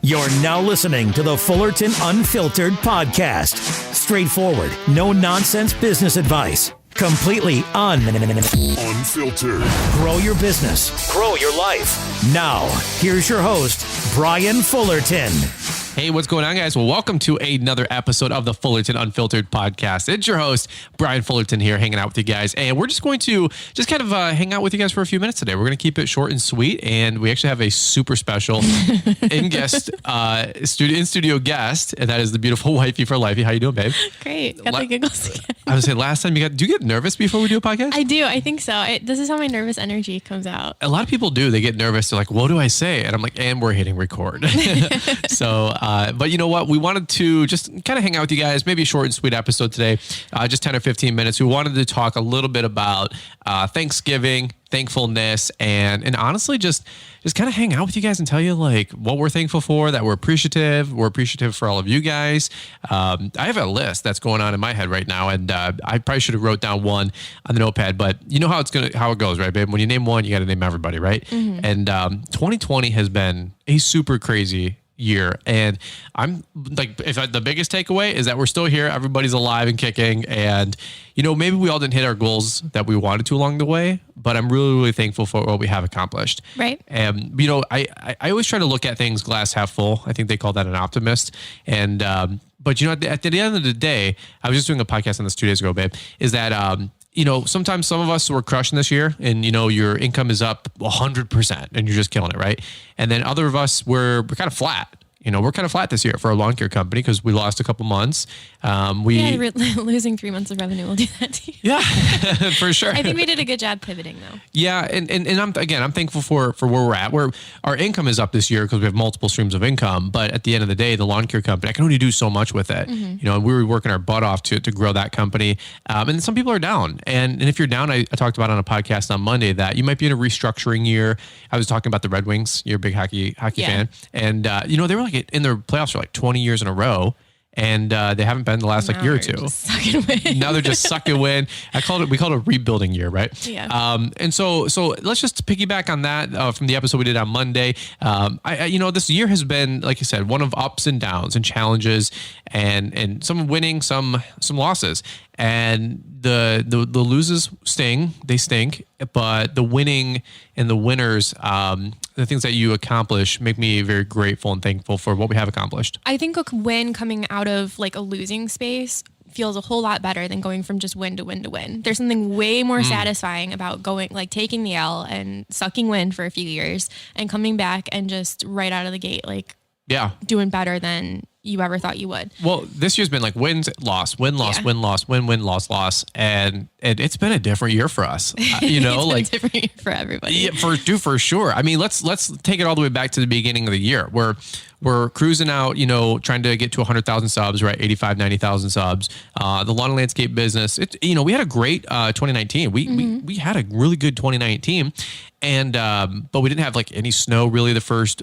You're now listening to the Fullerton Unfiltered podcast. Straightforward, no nonsense business advice. Completely unfiltered. Grow your business. Grow your life. Now, here's your host, Brian Fullerton. Hey, what's going on, guys? Well, welcome to another episode of the Fullerton Unfiltered podcast. It's your host, Brian Fullerton here, hanging out with you guys. And we're just going to kind of hang out with you guys for a few minutes today. We're going to keep it short and sweet. And we actually have a super special in-studio guest. And that is the beautiful wifey for lifey. How you doing, babe? Great. Got the giggles again. I was saying, last time do you get nervous before we do a podcast? I do. I think so. This is how my nervous energy comes out. A lot of people do. They get nervous. They're like, what do I say? And I'm like, and we're hitting record. So, but you know what? We wanted to just kind of hang out with you guys, maybe a short and sweet episode today, just 10 or 15 minutes. We wanted to talk a little bit about Thanksgiving, thankfulness, and honestly, just kind of hang out with you guys and tell you like what we're thankful for, that we're appreciative. We're appreciative for all of you guys. I have a list that's going on in my head right now, and I probably should have wrote down one on the notepad, but you know how it goes, right, babe? When you name one, you got to name everybody, right? Mm-hmm. And 2020 has been a super crazy year, and I'm like, the biggest takeaway is that we're still here, everybody's alive and kicking, and you know, maybe we all didn't hit our goals that we wanted to along the way, but I'm really, really thankful for what we have accomplished. Right. And you know, I always try to look at things glass half full. I think they call that an optimist. And but you know, at the end of the day, I was just doing a podcast on this 2 days ago, babe, is that you know, sometimes some of us were crushing this year and, you know, your income is up 100% and you're just killing it, right? And then other of us, we're kind of flat. You know, we're kind of flat this year for our lawn care company because we lost a couple months. Losing 3 months of revenue will do that to you. Yeah, for sure. I think we did a good job pivoting though. Yeah. And I'm thankful for where we're at, where our income is up this year because we have multiple streams of income. But at the end of the day, the lawn care company, I can only do so much with it. Mm-hmm. You know, and we were working our butt off to grow that company. And some people are down. And if you're down, I talked about on a podcast on Monday that you might be in a restructuring year. I was talking about the Red Wings. You're a big hockey fan. And, you know, they were like in their playoffs for like 20 years in a row. And they haven't been the last year or two. Now they're just sucking wind. We called it a rebuilding year, right? Yeah. And so let's just piggyback on that from the episode we did on Monday. You know, this year has been, like I said, one of ups and downs and challenges, and some winning, some losses. And the loses sting, they stink, but the winning and the winners, the things that you accomplish make me very grateful and thankful for what we have accomplished. I think a win coming out of like a losing space feels a whole lot better than going from just win to win to win. There's something way more satisfying about taking the L and sucking wind for a few years and coming back and just right out of the gate, doing better than you ever thought you would. Well, this year's been like win, loss, win, loss, win, loss, win, loss, loss. And it's been a different year for us, you know, it's been a different year for everybody. Yeah, for sure. I mean, let's take it all the way back to the beginning of the year where we're cruising out, you know, trying to get to 100,000 subs, right? 85, 90,000 subs. The lawn and landscape business, you know, we had a great 2019. We had a really good 2019. And, but we didn't have like any snow really the first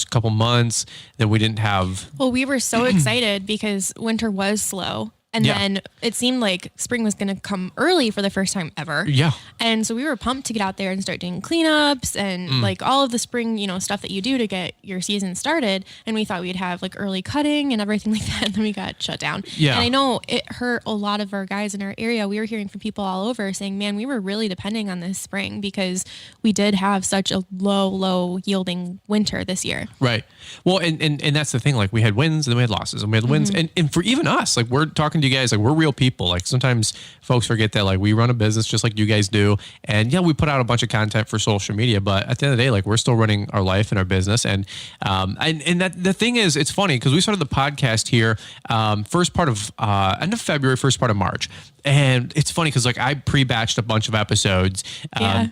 couple months. Then we didn't have. Well, we were so excited because winter was slow. And then it seemed like spring was going to come early for the first time ever. Yeah. And so we were pumped to get out there and start doing cleanups and like all of the spring, you know, stuff that you do to get your season started. And we thought we'd have like early cutting and everything like that. And then we got shut down. Yeah. And I know it hurt a lot of our guys in our area. We were hearing from people all over saying, man, we were really depending on this spring because we did have such a low yielding winter this year. Right. Well, and that's the thing. Like we had wins and then we had losses and we had wins. And for even us, like we're talking to you guys, like we're real people. Like sometimes folks forget that like we run a business just like you guys do. And yeah, we put out a bunch of content for social media, but at the end of the day, like we're still running our life and our business. And that the thing is, it's funny because we started the podcast here first part of end of February, first part of March. And it's funny because like I pre-batched a bunch of episodes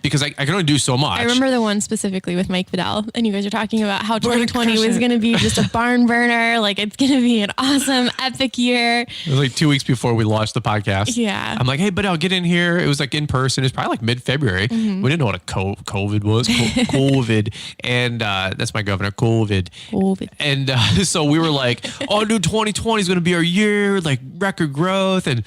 because I can only do so much. I remember the one specifically with Mike Vidal, and you guys are talking about how 2020 was going to be just a barn burner. Like it's going to be an awesome, epic year. It was like 2 weeks before we launched the podcast. Yeah. I'm like, hey, but I'll get in here. It was like in person. It's probably like mid-February. We didn't know what a COVID was. COVID. And that's my governor, COVID. And so we were like, oh, dude, 2020 is going to be our year, like record growth. And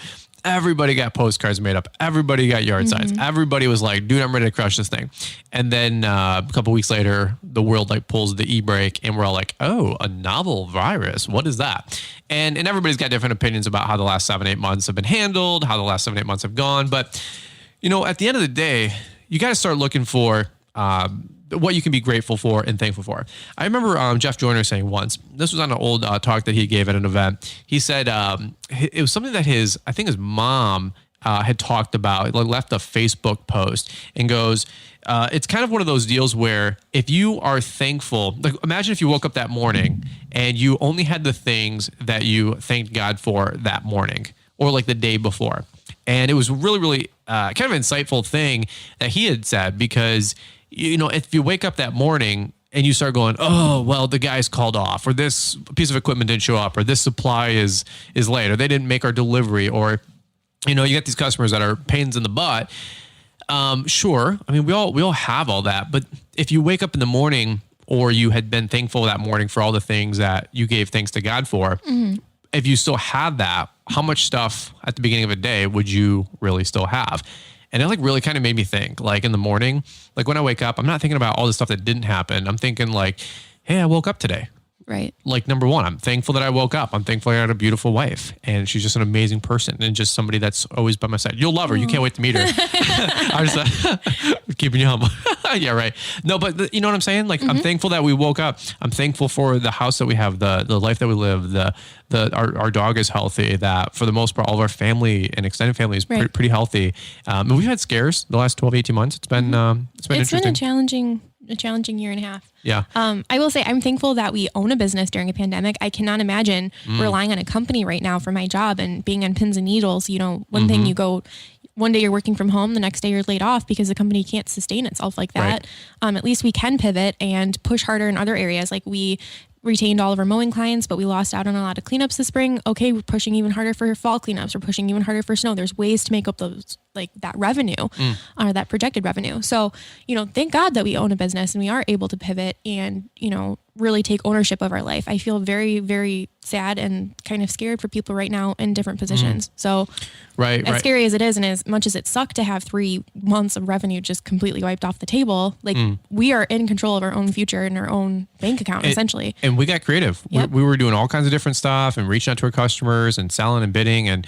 Everybody got postcards made up. Everybody got yard signs. Everybody was like, dude, I'm ready to crush this thing. And then a couple weeks later, the world like pulls the e-brake and we're all like, oh, a novel virus. What is that? And everybody's got different opinions about how the last 7-8 months have been handled, how the last 7-8 months have gone. But, you know, at the end of the day, you got to start looking for what you can be grateful for and thankful for. I remember Jeff Joyner saying once, this was on an old talk that he gave at an event. He said it was something that his mom had talked about, like left a Facebook post and goes, it's kind of one of those deals where if you are thankful, like imagine if you woke up that morning and you only had the things that you thanked God for that morning or like the day before. And it was really, really kind of an insightful thing that he had said, because you know, if you wake up that morning and you start going, oh, well, the guy's called off, or this piece of equipment didn't show up, or this supply is late, or they didn't make our delivery, or, you know, you get these customers that are pains in the butt. Sure. I mean, we all have all that. But if you wake up in the morning or you had been thankful that morning for all the things that you gave thanks to God for, if you still had that, how much stuff at the beginning of a day would you really still have? And it like really kind of made me think, like in the morning, like when I wake up, I'm not thinking about all the stuff that didn't happen. I'm thinking like, hey, I woke up today. Right. Like number one, I'm thankful that I woke up. I'm thankful I got a beautiful wife and she's just an amazing person and just somebody that's always by my side. You'll love her. You can't wait to meet her. I'm just keeping you humble. Yeah, right. No, but you know what I'm saying? Like I'm thankful that we woke up. I'm thankful for the house that we have, the life that we live, our dog is healthy, that for the most part, all of our family and extended family is pretty healthy. And we've had scares the last 12, 18 months. It's been interesting. It's been a challenging year and a half. Yeah. I will say I'm thankful that we own a business during a pandemic. I cannot imagine relying on a company right now for my job and being on pins and needles. You know, one thing one day you're working from home, the next day you're laid off because the company can't sustain itself like that. Right. At least we can pivot and push harder in other areas. Like we retained all of our mowing clients, but we lost out on a lot of cleanups this spring. Okay, we're pushing even harder for fall cleanups. We're pushing even harder for snow. There's ways to make up those, like that revenue or that projected revenue. So, you know, thank God that we own a business and we are able to pivot and, you know, really take ownership of our life. I feel very, very sad and kind of scared for people right now in different positions. So as scary as it is, and as much as it sucked to have 3 months of revenue just completely wiped off the table, like we are in control of our own future and our own bank account, essentially. And we got creative. Yep. We were doing all kinds of different stuff and reaching out to our customers and selling and bidding. And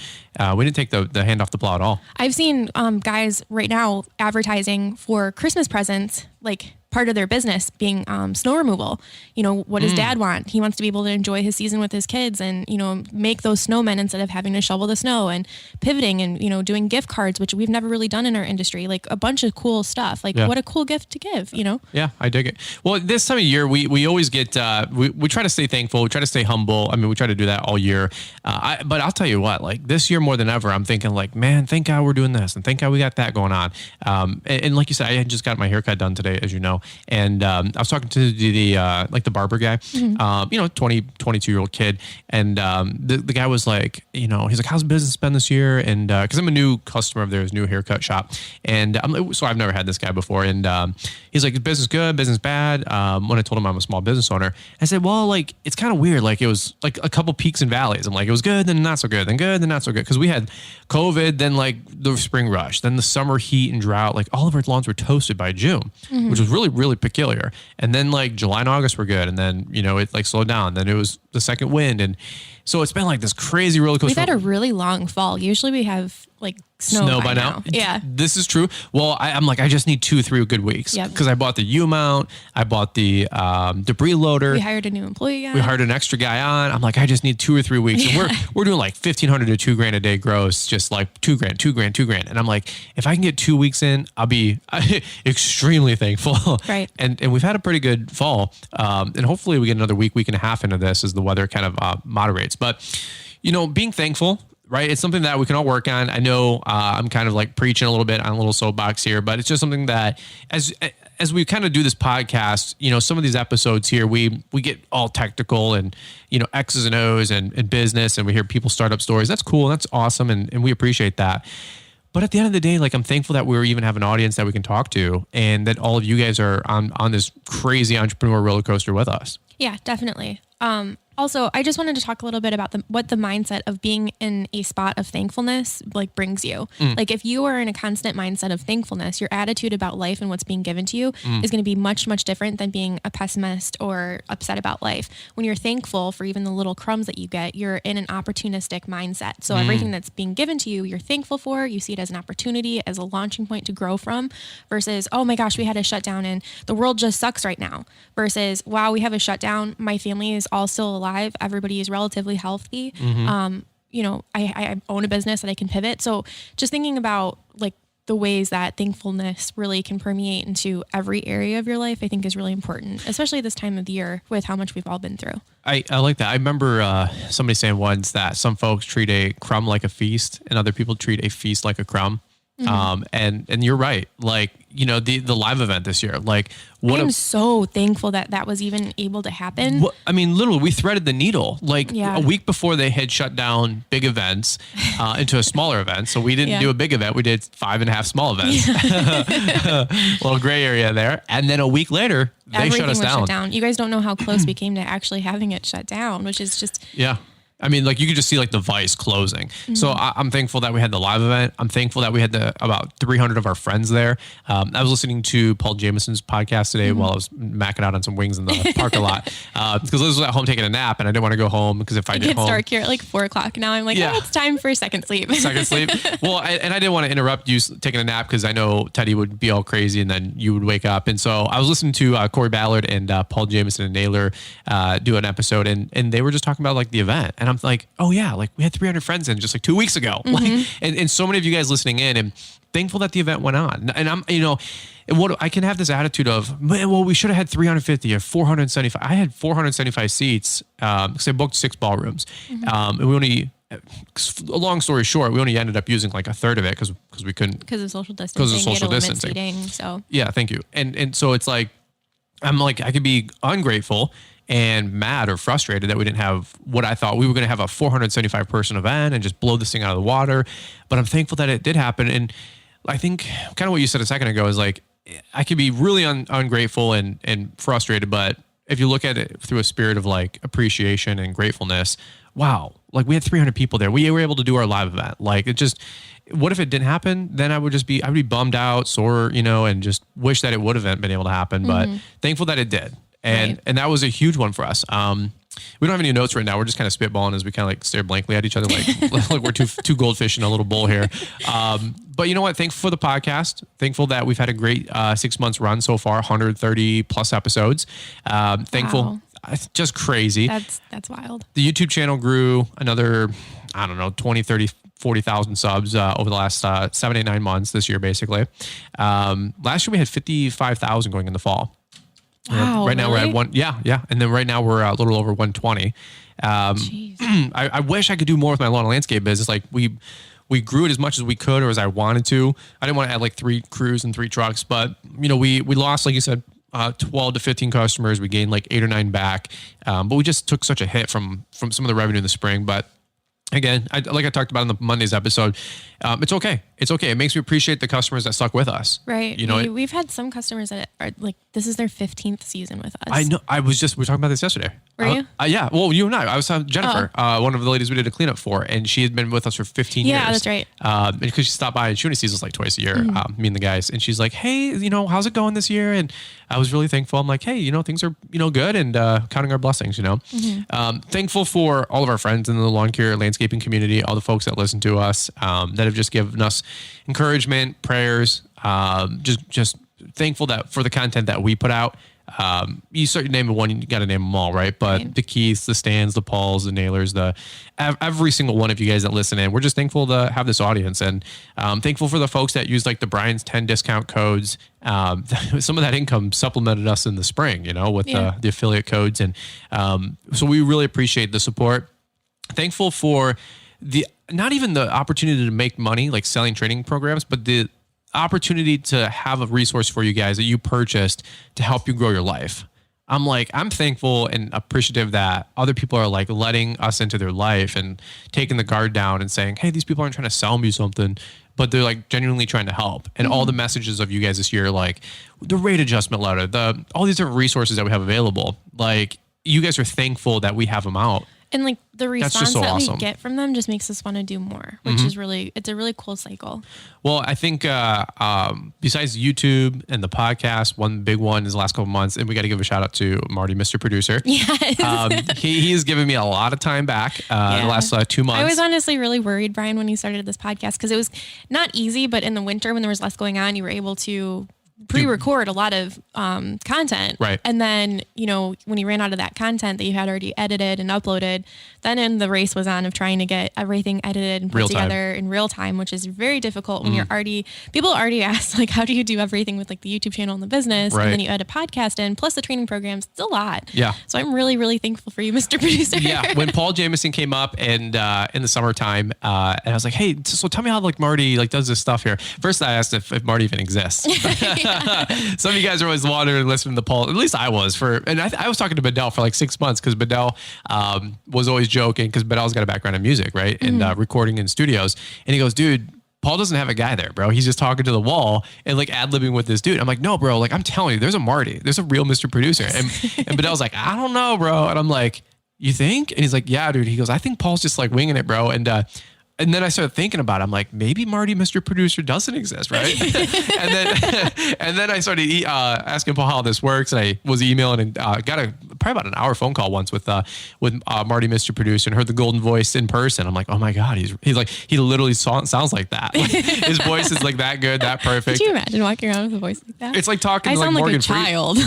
we didn't take the hand off the plow at all. I've seen guys right now advertising for Christmas presents, like part of their business being snow removal. You know, what does dad want? He wants to be able to enjoy his season with his kids and, you know, make those snowmen instead of having to shovel the snow, and pivoting and, you know, doing gift cards, which we've never really done in our industry. Like a bunch of cool stuff. Like what a cool gift to give, you know? Yeah, I dig it. Well, this time of year, we always get, we try to stay thankful. We try to stay humble. I mean, we try to do that all year. But I'll tell you what, like this year more than ever, I'm thinking like, man, thank God we're doing this and thank God we got that going on. And like you said, I just got my haircut done today, as you know. And I was talking to the barber guy, you know, 22-year-old kid. And the guy was like, you know, he's like, how's business been this year? And because I'm a new customer of theirs, new haircut shop. And so I've never had this guy before. And he's like, business good, business bad. When I told him I'm a small business owner, I said, well, like, it's kind of weird. Like it was like a couple peaks and valleys. I'm like, it was good, then not so good, then good, then not so good. Because we had COVID, then like the spring rush, then the summer heat and drought. Like all of our lawns were toasted by June, which was really, really peculiar. And then like July and August were good. And then, you know, it like slowed down. Then it was the second wind. And so it's been like this crazy roller coaster. We've had a really long fall. Usually we have like snow by now. Yeah. This is true. Well, I'm like, I just need 2-3 good weeks. Because I bought the U-mount. I bought the debris loader. We hired a new employee. We hired an extra guy on. I'm like, I just need 2 or 3 weeks. And we're doing like $1,500 to $2,000 a day gross, just like $2,000. And I'm like, if I can get 2 weeks in, I'll be extremely thankful. Right. And we've had a pretty good fall. And hopefully we get another week and a half into this as the weather kind of moderates. But, you know, being thankful, right? It's something that we can all work on. I know I'm kind of like preaching a little bit on a little soapbox here, but it's just something that as we kind of do this podcast, you know, some of these episodes here, we get all technical and, you know, X's and O's and business, and we hear people startup stories. That's cool. That's awesome. And we appreciate that. But at the end of the day, like I'm thankful that we even have an audience that we can talk to, and that all of you guys are on this crazy entrepreneur roller coaster with us. Yeah, definitely. Also, I just wanted to talk a little bit about what the mindset of being in a spot of thankfulness like brings you. Like if you are in a constant mindset of thankfulness, your attitude about life and what's being given to you is going to be much, much different than being a pessimist or upset about life. When you're thankful for even the little crumbs that you get, you're in an opportunistic mindset. So everything that's being given to you, you're thankful for, you see it as an opportunity, as a launching point to grow from, versus, oh my gosh, we had a shutdown and the world just sucks right now, versus, wow, we have a shutdown. My family is all still alive. Everybody is relatively healthy. I own a business that I can pivot. So just thinking about like the ways that thankfulness really can permeate into every area of your life, I think is really important, especially this time of the year with how much we've all been through. I like that. I remember somebody saying once that some folks treat a crumb like a feast and other people treat a feast like a crumb. And you're right. Like, the live event this year, like I'm so thankful that was even able to happen. I mean, literally we threaded the needle like a week before they had shut down big events, into a smaller event. So we didn't do a big event. We did 5.5 small events, little gray area there. And then a week later, they shut us down. Shut down. You guys don't know how close we came to actually having it shut down, which is just, I mean, like you could just see like the vice closing. So I'm thankful that we had the live event. I'm thankful that we had about 300 of our friends there. I was listening to Paul Jameson's podcast today while I was macking out on some wings in the parking lot, because Liz was at home taking a nap and I didn't want to go home because if I get home, it's dark here at like 4:00 now. I'm like, it's time for second sleep. Second sleep. Well, and I didn't want to interrupt you taking a nap because I know Teddy would be all crazy and then you would wake up. And so I was listening to Corey Ballard and Paul Jameson and Naylor do an episode and they were just talking about like the event. And I'm like, oh yeah, like we had 300 friends in just like 2 weeks ago. Like, and so many of you guys listening in and thankful that the event went on. And I'm, what I can have this attitude of, man, well, we should have had 350 or 475. I had 475 seats because I booked 6 ballrooms. And we only, a long story short, we only ended up using like a third of it because we couldn't. Because of social distancing. Seating, so. Yeah, thank you. And so it's like, I'm like, I could be ungrateful and mad or frustrated that we didn't have what I thought we were going to have a 475 person event and just blow this thing out of the water. But I'm thankful that it did happen. And I think kind of what you said a second ago is like, I could be really ungrateful and frustrated, but if you look at it through a spirit of like appreciation and gratefulness, wow, like we had 300 people there. We were able to do our live event. Like it just, what if it didn't happen? Then I would be bummed out, sore, and just wish that it would have been able to happen, but thankful that it did. And that was a huge one for us. We don't have any notes right now. We're just kind of spitballing as we kind of like stare blankly at each other, like we're two goldfish in a little bowl here. But you know what? Thankful for the podcast. Thankful that we've had a great 6 months run so far, 130 plus episodes. Thankful. Wow. It's just crazy. That's wild. The YouTube channel grew another, 20, 30, 40,000 subs over the last 7, 8, 9 months this year, basically. Last year we had 55,000 going in the fall. Wow. Right now we're at one. Yeah. And then right now we're a little over 120. I wish I could do more with my lawn and landscape business. Like we grew it as much as we could or as I wanted to. I didn't want to add like 3 crews and 3 trucks, but we lost, like you said, 12 to 15 customers. We gained like 8 or 9 back. But we just took such a hit from some of the revenue in the spring. But again, like I talked about in the Monday's episode, it's okay. It's okay. It makes me appreciate the customers that stuck with us. Right. We've had some customers that are like, this is their 15th season with us. I know. We were talking about this yesterday. Were you? Yeah. Well, you and I was Jennifer, one of the ladies we did a cleanup for, and she had been with us for 15 years. Yeah, that's right. Because she stopped by and she only sees us like twice a year, me and the guys. And she's like, hey, how's it going this year? And I was really thankful. I'm like, hey, things are, good, and counting our blessings, Thankful for all of our friends in the lawn care landscaping community, all the folks that listen to us, that have just given us encouragement, prayers, just thankful that for the content that we put out. You start naming one, you got to name them all, right? But right. The Keiths, the Stans, the Pauls, the Nailers, every single one of you guys that listen in, we're just thankful to have this audience, and thankful for the folks that use like the Brian's 10 discount codes. Some of that income supplemented us in the spring, with the affiliate codes, and so we really appreciate the support. Thankful for not even the opportunity to make money, like selling training programs, but the opportunity to have a resource for you guys that you purchased to help you grow your life. I'm thankful and appreciative that other people are like letting us into their life and taking the guard down and saying, hey, these people aren't trying to sell me something, but they're like genuinely trying to help. And all the messages of you guys this year, like the rate adjustment letter, all these different resources that we have available, like you guys are thankful that we have them out. And like the response so that awesome. we get from them just makes us want to do more, which is it's a really cool cycle. Well, I think besides YouTube and the podcast, one big one is the last couple of months, and we got to give a shout out to Marty, Mr. Producer. Yes. He has given me a lot of time back the last 2 months. I was honestly really worried, Brian, when you started this podcast, because it was not easy, but in the winter when there was less going on, you were able to pre-record a lot of content. Right. And then, when you ran out of that content that you had already edited and uploaded, then the race was on of trying to get everything edited and put together in real time, which is very difficult when you're people already ask, like, how do you do everything with like the YouTube channel and the business? Right. And then you add a podcast in, plus the training programs. It's a lot. Yeah. So I'm really, really thankful for you, Mr. Producer. Yeah. When Paul Jameson came up and in the summertime, and I was like, hey, so tell me how like Marty like does this stuff here. First, I asked if Marty even exists. Some of you guys are always wondering and listening to Paul. At least I was and I was talking to Bedell for like 6 months because Bedell was always joking because Bedell's got a background in music, right? And recording in studios. And he goes, dude, Paul doesn't have a guy there, bro. He's just talking to the wall and like ad-libbing with this dude. I'm like, no, bro. Like, I'm telling you, there's a Marty. There's a real Mr. Producer. And Bedell's like, I don't know, bro. And I'm like, you think? And he's like, yeah, dude. He goes, I think Paul's just like winging it, bro. And then I started thinking about it. I'm like, maybe Marty, Mr. Producer doesn't exist, right? and then I started asking Paul how this works. And I was emailing and got probably about an hour phone call once with Marty, Mr. Producer, and heard the golden voice in person. I'm like, oh my God, he's like, he literally sounds like that. Like, his voice is like that good, that perfect. Could you imagine walking around with a voice like that? It's like talking to like sound Morgan like a child.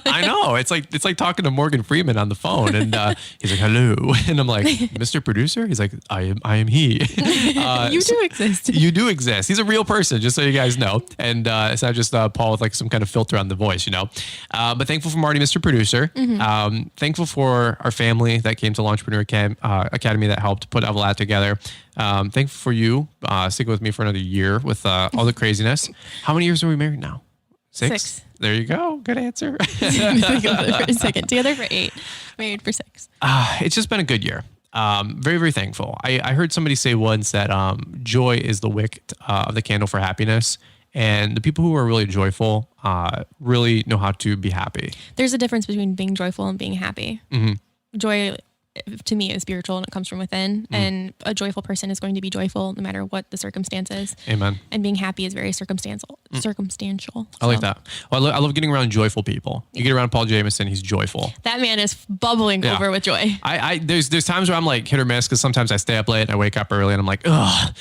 I know. It's like talking to Morgan Freeman on the phone, and he's like, hello. And I'm like, Mr. Producer? He's like, I am he. You do exist. You do exist. He's a real person, just so you guys know. And it's not just Paul with like some kind of filter on the voice, But thankful for Marty, Mr. Producer. Thankful for our family that came to Launchpreneur Academy that helped put Evelad together. Thankful for you sticking with me for another year with all the craziness. How many years are we married now? 6? There you go. Good answer. Together for a second. Together for 8. Married for 6. It's just been a good year. Very, very thankful. I heard somebody say once that joy is the wick of the candle for happiness. And the people who are really joyful really know how to be happy. There's a difference between being joyful and being happy. Joy, to me, is spiritual and it comes from within. And a joyful person is going to be joyful no matter what the circumstances. Amen. And being happy is very circumstantial. I like that. Well, I love getting around joyful people. You get around Paul Jameson, he's joyful. That man is bubbling over with joy. There's times where I'm like hit or miss because sometimes I stay up late and I wake up early and I'm like, ugh,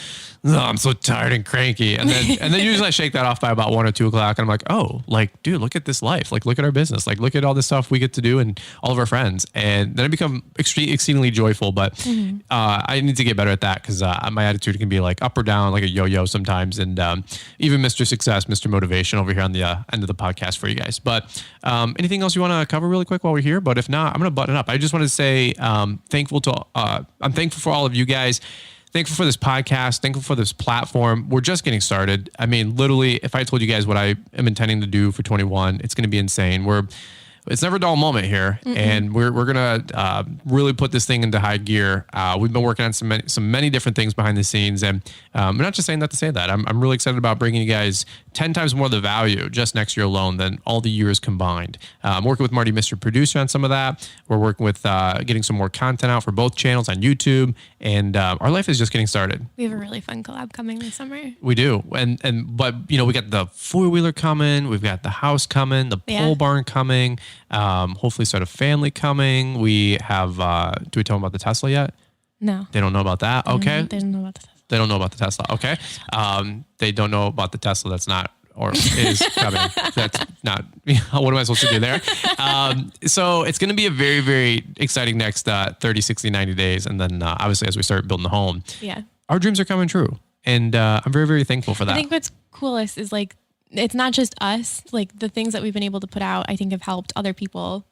I'm so tired and cranky. And then usually I shake that off by about 1 or 2 o'clock. And I'm like, oh, like, dude, look at this life. Like, look at our business. Like, look at all this stuff we get to do and all of our friends. And then I become exceedingly joyful. But I need to get better at that because my attitude can be like up or down, like a yo-yo sometimes. And even Mr. Success, Mr. Motivation over here on the end of the podcast for you guys. But anything else you want to cover really quick while we're here? But if not, I'm going to button it up. I just want to say I'm thankful for all of you guys. Thankful for this podcast. Thankful for this platform. We're just getting started. I mean, literally, if I told you guys what I am intending to do for 21, it's going to be insane. It's never a dull moment here, and we're gonna really put this thing into high gear. We've been working on some many different things behind the scenes, and I'm not just saying that to say that. I'm really excited about bringing you guys 10 times more of the value just next year alone than all the years combined. I'm working with Marty, Mr. Producer, on some of that. We're working with getting some more content out for both channels on YouTube, and our life is just getting started. We have a really fun collab coming this summer. We do, but we got the 4-wheeler coming, we've got the house coming, the pole barn coming. Hopefully start a family coming. We have, do we tell them about the Tesla yet? No. They don't know about that? Okay. They don't know about the Tesla. They don't know about the Tesla. Okay. They don't know about the Tesla that's not, or is coming. That's not, what am I supposed to do there? So it's going to be a very, very exciting next 30, 60, 90 days. And then obviously as we start building the home, our dreams are coming true. And I'm very, very thankful for that. I think what's coolest is like, it's not just us, like the things that we've been able to put out, I think have helped other people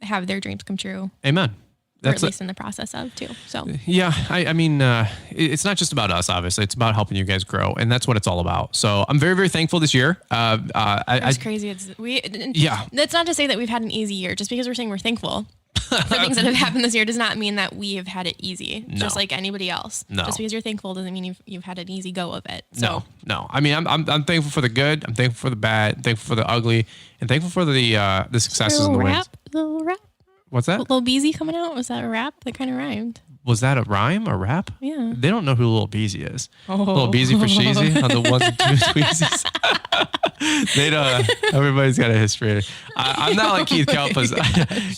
have their dreams come true. Amen. That's or at least in the process of too. So yeah, I mean, it's not just about us, obviously. It's about helping you guys grow, and that's what it's all about. So I'm very, very thankful this year. It's crazy. That's not to say that we've had an easy year. Just because we're saying we're thankful for things that have happened this year does not mean that we have had it easy. No. Just like anybody else. No. Just because you're thankful doesn't mean you've had an easy go of it. So. No. I mean, I'm thankful for the good. I'm thankful for the bad. Thankful for the ugly, and thankful for the successes and the wins. Little wrap. What's that? Lil Beezy coming out? Was that a rap? That kind of rhymed. Was that a rhyme or rap? Yeah. They don't know who Lil Beezy is. Lil Beezy for Sheezy on the ones and twos tweezies. Everybody's got a history. I'm not like Keith Kalfa's.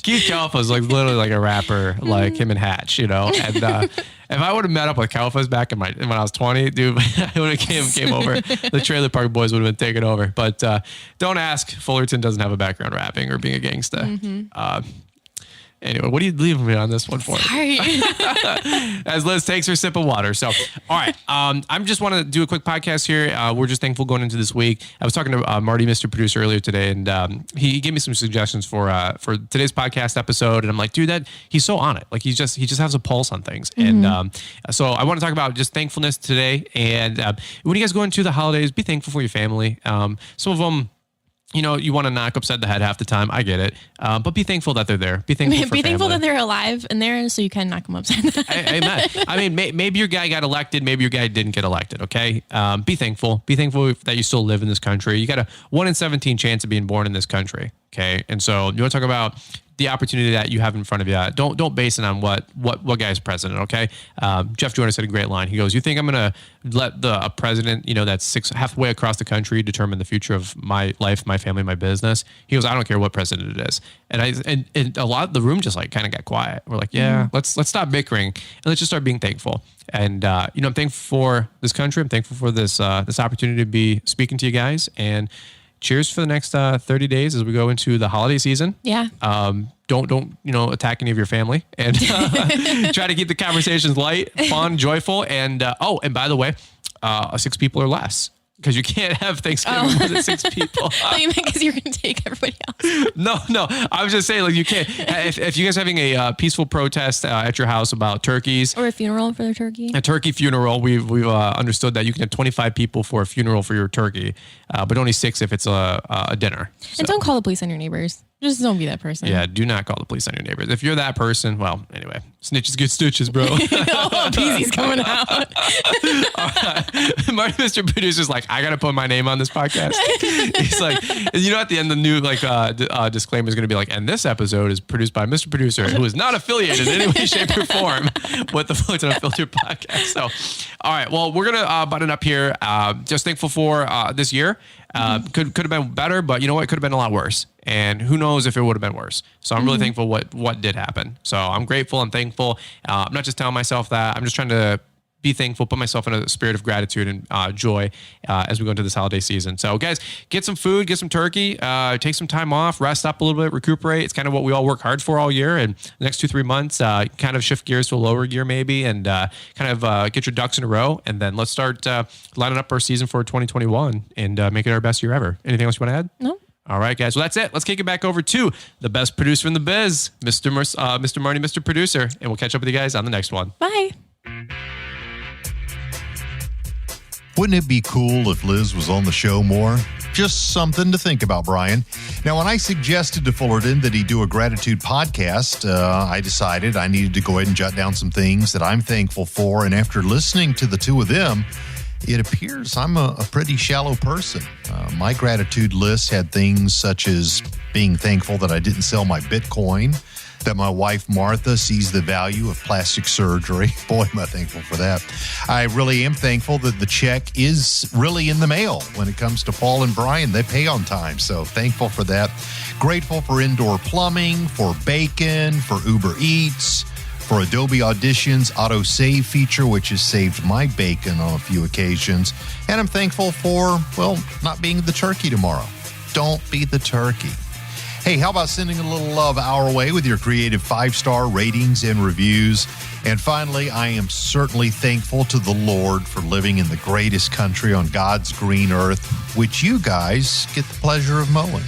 Keith Kalfa's like literally like a rapper, like him and Hatch, And if I would have met up with Kalfa's back when I was 20, dude, I would have came over. The Trailer Park Boys would have been taken over. But don't ask. Fullerton doesn't have a background rapping or being a gangsta. Anyway, what are you leaving me on this one for? Sorry. As Liz takes her sip of water. So, all right. I'm just want to do a quick podcast here. We're just thankful going into this week. I was talking to Marty, Mr. Producer, earlier today, and he gave me some suggestions for today's podcast episode. And I'm like, dude, he's so on it. Like he just has a pulse on things. And so I want to talk about just thankfulness today. And when you guys go into the holidays, be thankful for your family. Some of them, you want to knock upside the head half the time. I get it. But be thankful that they're there. Be thankful for Be thankful family. that they're alive and there so you can knock them upside the head. Amen. I mean, maybe your guy got elected. Maybe your guy didn't get elected. Okay. Be thankful. Be thankful that you still live in this country. You got a 1 in 17 chance of being born in this country. Okay. And so you want to talk about the opportunity that you have in front of you. Don't base it on what guy's president. Okay. Jeff Joyner said a great line. He goes, "You think I'm going to let a president, that's halfway across the country determine the future of my life, my family, my business?" He goes, "I don't care what president it is." And a lot of the room just like kind of got quiet. We're like, yeah, let's stop bickering and let's just start being thankful. And I'm thankful for this country. I'm thankful for this opportunity to be speaking to you guys. And cheers for the next 30 days as we go into the holiday season. Yeah. Don't attack any of your family, and try to keep the conversations light, fun, joyful. And and by the way, 6 people or less, because you can't have Thanksgiving more than 6 people. Because you're going to take everybody else. No. I was just saying, like, you can't. If you guys are having a peaceful protest at your house about turkeys or a funeral for the turkey, a turkey funeral, we've understood that you can have 25 people for a funeral for your turkey, but only 6 if it's a dinner. So. And don't call the police on your neighbors. Just don't be that person. Yeah, do not call the police on your neighbors. If you're that person, well, anyway, snitches get stitches, bro. Peasy's coming out. Marty, Mr. Producer's like, I got to put my name on this podcast. He's like, at the end, the new disclaimer is going to be like, and this episode is produced by Mr. Producer, who is not affiliated in any way, shape, or form with the Fullerton Unfiltered podcast. So, all right, well, we're going to button up here. Just thankful for this year. Could have been better, but you know what? It could have been a lot worse. And who knows if it would have been worse. So I'm really thankful what did happen. So I'm grateful. I'm thankful. I'm not just telling myself that. I'm just trying to be thankful, put myself in a spirit of gratitude and joy as we go into this holiday season. So guys, get some food, get some turkey, take some time off, rest up a little bit, recuperate. It's kind of what we all work hard for all year. And the next 2-3 months, kind of shift gears to a lower gear maybe, and kind of get your ducks in a row. And then let's start lining up our season for 2021 and make it our best year ever. Anything else you want to add? No. All right, guys. Well, that's it. Let's kick it back over to the best producer in the biz, Mr. Marty, Mr. Producer. And we'll catch up with you guys on the next one. Bye. Wouldn't it be cool if Liz was on the show more? Just something to think about, Brian. Now, when I suggested to Fullerton that he do a gratitude podcast, I decided I needed to go ahead and jot down some things that I'm thankful for. And after listening to the two of them, it appears I'm a pretty shallow person. My gratitude list had things such as being thankful that I didn't sell my Bitcoin, that my wife, Martha, sees the value of plastic surgery. Boy, am I thankful for that. I really am thankful that the check is really in the mail when it comes to Paul and Brian. They pay on time, so thankful for that. Grateful for indoor plumbing, for bacon, for Uber Eats, for Adobe Audition's autosave feature, which has saved my bacon on a few occasions. And I'm thankful for, not being the turkey tomorrow. Don't be the turkey. Hey, how about sending a little love our way with your creative 5-star ratings and reviews? And finally, I am certainly thankful to the Lord for living in the greatest country on God's green earth, which you guys get the pleasure of mowing.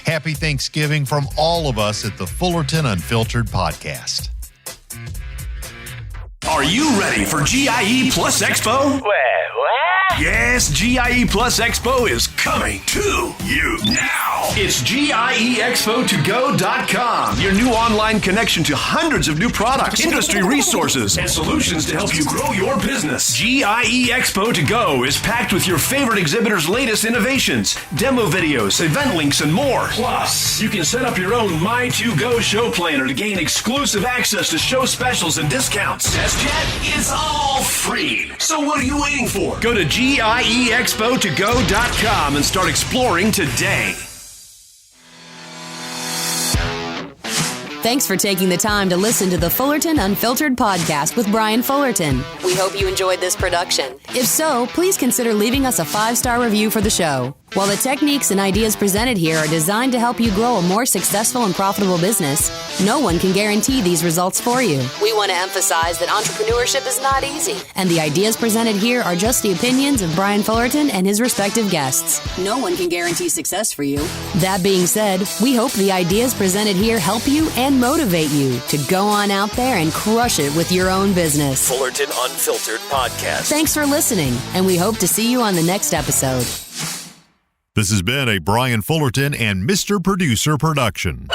Happy Thanksgiving from all of us at the Fullerton Unfiltered podcast. Are you ready for GIE Plus Expo? What? Yes, GIE Plus Expo is coming to you now. It's GIEExpo2go.com, your new online connection to hundreds of new products, industry resources, and solutions to help you grow your business. GIE Expo to Go is packed with your favorite exhibitors' latest innovations, demo videos, event links, and more. Plus, you can set up your own My2Go show planner to gain exclusive access to show specials and discounts. Test yet? It's all free. So what are you waiting for? Go to GIEExpo2go.com and start exploring today. Thanks for taking the time to listen to the Fullerton Unfiltered podcast with Brian Fullerton. We hope you enjoyed this production. If so, please consider leaving us a 5-star review for the show. While the techniques and ideas presented here are designed to help you grow a more successful and profitable business, no one can guarantee these results for you. We want to emphasize that entrepreneurship is not easy, and the ideas presented here are just the opinions of Brian Fullerton and his respective guests. No one can guarantee success for you. That being said, we hope the ideas presented here help you and motivate you to go on out there and crush it with your own business. Fullerton Unfiltered Podcast. Thanks for listening, and we hope to see you on the next episode. This has been a Brian Fullerton and Mr. Producer production.